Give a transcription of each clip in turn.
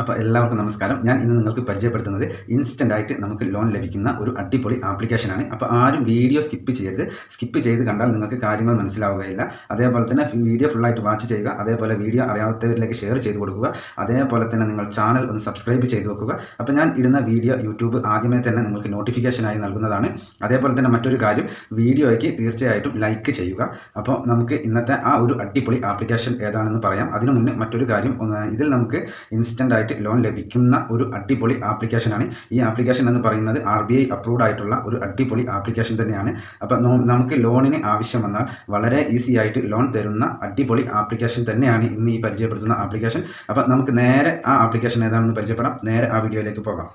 അപ്പോൾ എല്ലാവർക്കും നമസ്കാരം. ഞാൻ ഇന്ന് നിങ്ങൾക്ക് പരിചയപ്പെടുത്തുന്നത് ഇൻസ്റ്റൻ്റ് ആയിട്ട് നമുക്ക് ലോൺ ലഭിക്കുന്ന ഒരു അടിപൊളി ആപ്ലിക്കേഷനാണ്. അപ്പോൾ ആരും വീഡിയോ സ്കിപ്പ് ചെയ്യരുത്. സ്കിപ്പ് ചെയ്ത് കണ്ടാൽ നിങ്ങൾക്ക് കാര്യങ്ങൾ മനസ്സിലാവുകയില്ല. അതേപോലെ തന്നെ വീഡിയോ ഫുള്ളായിട്ട് വാച്ച് ചെയ്യുക. അതേപോലെ വീഡിയോ അറിയാത്തവരിലേക്ക് ഷെയർ ചെയ്ത് കൊടുക്കുക. അതേപോലെ തന്നെ നിങ്ങൾ ചാനൽ ഒന്ന് സബ്സ്ക്രൈബ് ചെയ്ത് വെക്കുക. അപ്പോൾ ഞാൻ ഇടുന്ന വീഡിയോ യൂട്യൂബ് ആദ്യമേ തന്നെ നിങ്ങൾക്ക് നോട്ടിഫിക്കേഷനായി നൽകുന്നതാണ്. അതേപോലെ തന്നെ മറ്റൊരു കാര്യം, വീഡിയോയ്ക്ക് തീർച്ചയായിട്ടും ലൈക്ക് ചെയ്യുക. അപ്പോൾ നമുക്ക് ഇന്നത്തെ ആ ഒരു അടിപൊളി ആപ്ലിക്കേഷൻ ഏതാണെന്ന് പറയാം. അതിനു മുന്നേ മറ്റൊരു കാര്യം, ഇതിൽ നമുക്ക് ഇൻസ്റ്റൻ്റ് ആയിട്ട് ലോൺ ലഭിക്കുന്ന ഒരു അടിപൊളി ആപ്ലിക്കേഷനാണ്. ഈ ആപ്ലിക്കേഷൻ എന്ന് പറയുന്നത് RBI അപ്രൂവ്ഡ് ആയിട്ടുള്ള ഒരു അടിപൊളി ആപ്ലിക്കേഷൻ തന്നെയാണ്. അപ്പോൾ നമുക്ക് ലോണിന് ആവശ്യം വന്നാൽ വളരെ ഈസി ആയിട്ട് ലോൺ തരുന്ന അടിപൊളി ആപ്ലിക്കേഷൻ തന്നെയാണ് ഇന്ന് ഈ പരിചയപ്പെടുത്തുന്ന ആപ്ലിക്കേഷൻ. അപ്പോൾ നമുക്ക് നേരെ ആ ആപ്ലിക്കേഷൻ ഏതാണെന്ന് പരിചയപ്പെടാം. നേരെ ആ വീഡിയോയിലേക്ക് പോകാം.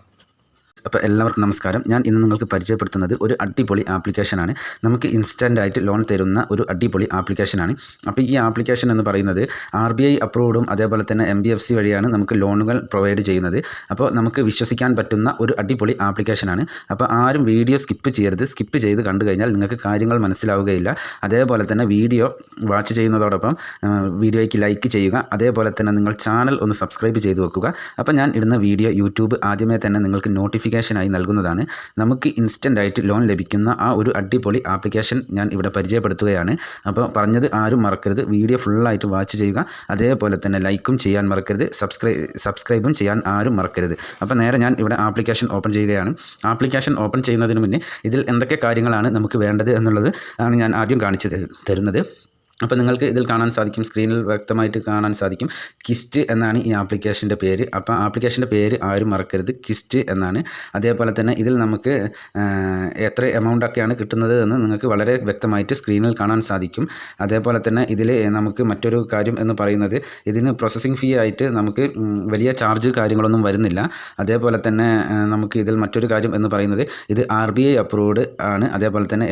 അപ്പോൾ എല്ലാവർക്കും നമസ്കാരം. ഞാൻ ഇന്ന് നിങ്ങൾക്ക് പരിചയപ്പെടുത്തുന്നത് ഒരു അടിപൊളി ആപ്ലിക്കേഷനാണ്. നമുക്ക് ഇൻസ്റ്റൻ്റ് ആയിട്ട് ലോൺ തരുന്ന ഒരു അടിപൊളി ആപ്ലിക്കേഷനാണ്. അപ്പോൾ ഈ ആപ്ലിക്കേഷൻ എന്ന് പറയുന്നത് RBI അപ്രൂവ്ഡും അതേപോലെ തന്നെ MBFC വഴിയാണ് നമുക്ക് ലോണുകൾ പ്രൊവൈഡ് ചെയ്യുന്നത്. അപ്പോൾ നമുക്ക് വിശ്വസിക്കാൻ പറ്റുന്ന ഒരു അടിപൊളി ആപ്ലിക്കേഷനാണ്. അപ്പോൾ ആരും വീഡിയോ സ്കിപ്പ് ചെയ്യരുത്. സ്കിപ്പ് ചെയ്ത് കണ്ടു കഴിഞ്ഞാൽ നിങ്ങൾക്ക് കാര്യങ്ങൾ മനസ്സിലാവുകയില്ല. അതേപോലെ തന്നെ വീഡിയോ വാച്ച് ചെയ്യുന്നതോടൊപ്പം വീഡിയോയ്ക്ക് ലൈക്ക് ചെയ്യുക. അതേപോലെ തന്നെ നിങ്ങൾ ചാനൽ ഒന്ന് സബ്സ്ക്രൈബ് ചെയ്ത് വെക്കുക. അപ്പോൾ ഞാൻ ഇടുന്ന വീഡിയോ യൂട്യൂബ് ആദ്യമേ തന്നെ നിങ്ങൾക്ക് നോട്ടിഫിക്കേഷനായി നൽകുന്നതാണ്. നമുക്ക് ഇൻസ്റ്റൻ്റ് ആയിട്ട് ലോൺ ലഭിക്കുന്ന ആ ഒരു അടിപൊളി ആപ്ലിക്കേഷൻ ഞാൻ ഇവിടെ പരിചയപ്പെടുത്തുകയാണ്. അപ്പോൾ പറഞ്ഞത് ആരും മറക്കരുത്. വീഡിയോ ഫുള്ളായിട്ട് വാച്ച് ചെയ്യുക. അതേപോലെ തന്നെ ലൈക്കും ചെയ്യാൻ മറക്കരുത്. സബ്സ്ക്രൈബും ചെയ്യാൻ ആരും മറക്കരുത്. അപ്പോൾ നേരെ ഞാൻ ഇവിടെ ആപ്ലിക്കേഷൻ ഓപ്പൺ ചെയ്യുകയാണ്. ആപ്ലിക്കേഷൻ ഓപ്പൺ ചെയ്യുന്നതിന് മുന്നേ ഇതിൽ എന്തൊക്കെ കാര്യങ്ങളാണ് നമുക്ക് വേണ്ടത് എന്നുള്ളത് ആണ് ഞാൻ ആദ്യം കാണിച്ചു തരുന്നത്. അപ്പോൾ നിങ്ങൾക്ക് ഇതിൽ കാണാൻ സാധിക്കും, സ്ക്രീനിൽ വ്യക്തമായിട്ട് കാണാൻ സാധിക്കും, കിസ്റ്റ് എന്നാണ് ഈ ആപ്ലിക്കേഷൻ്റെ പേര്. അപ്പോൾ ആപ്ലിക്കേഷൻ്റെ പേര് ആരും മറക്കരുത്, കിസ്റ്റ് എന്നാണ്. അതേപോലെ തന്നെ ഇതിൽ നമുക്ക് എത്ര എമൗണ്ടൊക്കെയാണ് കിട്ടുന്നത് എന്ന് നിങ്ങൾക്ക് വളരെ വ്യക്തമായിട്ട് സ്ക്രീനിൽ കാണാൻ സാധിക്കും. അതേപോലെ തന്നെ ഇതിൽ നമുക്ക് മറ്റൊരു കാര്യം എന്ന് പറയുന്നത്, ഇതിന് പ്രോസസ്സിംഗ് ഫീ ആയിട്ട് നമുക്ക് വലിയ ചാർജ് കാര്യങ്ങളൊന്നും വരുന്നില്ല. അതേപോലെ തന്നെ നമുക്ക് ഇതിൽ മറ്റൊരു കാര്യം എന്ന് പറയുന്നത്, ഇത് RBI അപ്രൂവ്ഡ് ആണ്. അതേപോലെ തന്നെ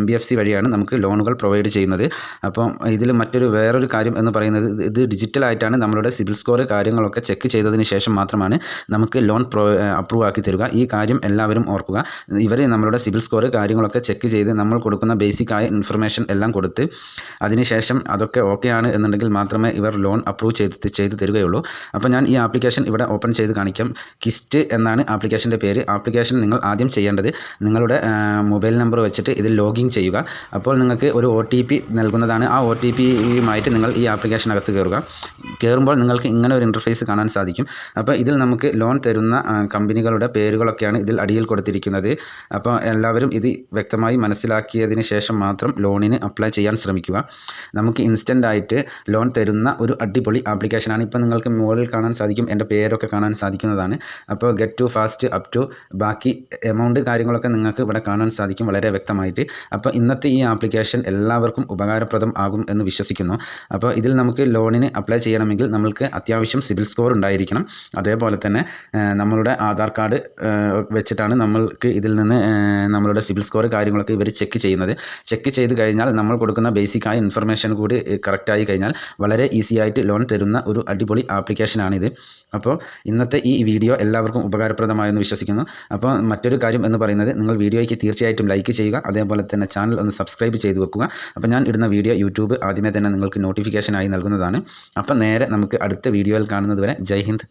MBFC വഴിയാണ് നമുക്ക് ലോണുകൾ പ്രൊവൈഡ് ചെയ്യുന്നത്. അപ്പം ഇതിൽ വേറൊരു കാര്യം എന്ന് പറയുന്നത്, ഇത് ഡിജിറ്റലായിട്ടാണ് നമ്മളുടെ സിബിൽ സ്കോർ കാര്യങ്ങളൊക്കെ ചെക്ക് ചെയ്തതിന് ശേഷം മാത്രമാണ് നമുക്ക് ലോൺ അപ്രൂവ് ആക്കി തരിക. ഈ കാര്യം എല്ലാവരും ഓർക്കുക. ഇവർ നമ്മളുടെ സിബിൽ സ്കോർ കാര്യങ്ങളൊക്കെ ചെക്ക് ചെയ്ത് നമ്മൾ കൊടുക്കുന്ന ബേസിക് ആയ ഇൻഫർമേഷൻ എല്ലാം കൊടുത്ത് അതിനുശേഷം അതൊക്കെ ഓക്കെ ആണ് എന്നുണ്ടെങ്കിൽ മാത്രമേ ഇവർ ലോൺ അപ്രൂവ് ചെയ്ത് തരികയുള്ളൂ. അപ്പോൾ ഞാൻ ഈ ആപ്ലിക്കേഷൻ ഇവിടെ ഓപ്പൺ ചെയ്ത് കാണിക്കാം. കിസ്റ്റ് എന്നാണ് ആപ്ലിക്കേഷൻ്റെ പേര്. ആപ്ലിക്കേഷൻ നിങ്ങൾ ആദ്യം ചെയ്യേണ്ടത്, നിങ്ങളുടെ മൊബൈൽ നമ്പർ വെച്ചിട്ട് ഇതിൽ ലോഗിൻ ചെയ്യുക. അപ്പോൾ നിങ്ങൾക്ക് ഒരു OTP നൽകുന്നതാണ്. ആ OTPയുമായിട്ട് നിങ്ങൾ ഈ ആപ്ലിക്കേഷനകത്ത് കയറുമ്പോൾ നിങ്ങൾക്ക് ഇങ്ങനെ ഒരു ഇൻ്റർഫേസ് കാണാൻ സാധിക്കും. അപ്പോൾ ഇതിൽ നമുക്ക് ലോൺ തരുന്ന കമ്പനികളുടെ പേരുകളൊക്കെയാണ് ഇതിൽ അടിയിൽ കൊടുത്തിരിക്കുന്നത്. അപ്പോൾ എല്ലാവരും ഇത് വ്യക്തമായി മനസ്സിലാക്കിയതിന് ശേഷം മാത്രം ലോണിന് അപ്ലൈ ചെയ്യാൻ ശ്രമിക്കുക. നമുക്ക് ഇൻസ്റ്റൻ്റ് ആയിട്ട് ലോൺ തരുന്ന ഒരു അടിപൊളി ആപ്ലിക്കേഷനാണ്. ഇപ്പോൾ നിങ്ങൾക്ക് മുകളിൽ കാണാൻ സാധിക്കും, എൻ്റെ പേരൊക്കെ കാണാൻ സാധിക്കുന്നതാണ്. അപ്പോൾ get to fast up to ബാക്കി എമൗണ്ട് കാര്യങ്ങളൊക്കെ നിങ്ങൾക്ക് ഇവിടെ കാണാൻ സാധിക്കും വളരെ വ്യക്തമായിട്ട്. അപ്പോൾ ഇന്നത്തെ ഈ ആപ്ലിക്കേഷൻ എല്ലാവർക്കും ഉപകാരപ്രദം ആകും എന്ന് വിശ്വസിക്കുന്നു. അപ്പോൾ ഇതിൽ നമുക്ക് ലോണിന് അപ്ലൈ ചെയ്യണമെങ്കിൽ നമ്മൾക്ക് അത്യാവശ്യം സിബിൽ സ്കോർ ഉണ്ടായിരിക്കണം. അതേപോലെ തന്നെ നമ്മളുടെ ആധാർ കാർഡ് വെച്ചിട്ടാണ് നമ്മൾക്ക് ഇതിൽ നിന്ന് നമ്മളുടെ സിബിൽ സ്കോർ കാര്യങ്ങളൊക്കെ ഇവർ ചെക്ക് ചെയ്യുന്നത്. ചെക്ക് ചെയ്ത് കഴിഞ്ഞാൽ നമ്മൾ കൊടുക്കുന്ന ബേസിക്കായ ഇൻഫർമേഷൻ കൂടി കറക്റ്റായി കഴിഞ്ഞാൽ വളരെ ഈസി ആയിട്ട് ലോൺ തരുന്ന ഒരു അടിപൊളി ആപ്ലിക്കേഷനാണിത്. അപ്പോൾ ഇന്നത്തെ ഈ വീഡിയോ എല്ലാവർക്കും ഉപകാരപ്രദമായെന്ന് വിശ്വസിക്കുന്നു. അപ്പോൾ മറ്റൊരു കാര്യം എന്ന് പറയുന്നത്, നിങ്ങൾ വീഡിയോയ്ക്ക് തീർച്ചയായിട്ടും ലൈക്ക് ചെയ്യുക. അതേപോലെ തന്നെ ചാനൽ ഒന്ന് സബ്സ്ക്രൈബ് ചെയ്ത് വെക്കുക. അപ്പോൾ ഞാൻ ഇടുന്ന വീഡിയോ യൂട്യൂബ് ആദ്യമേ തന്നെ നിങ്ങൾക്ക് നോട്ടിഫിക്കേഷനായി നൽകുന്നതാണ്. അപ്പം നേരെ നമുക്ക് അടുത്ത വീഡിയോയിൽ കാണുന്നത് വരെ ജയ് ഹിന്ദ്.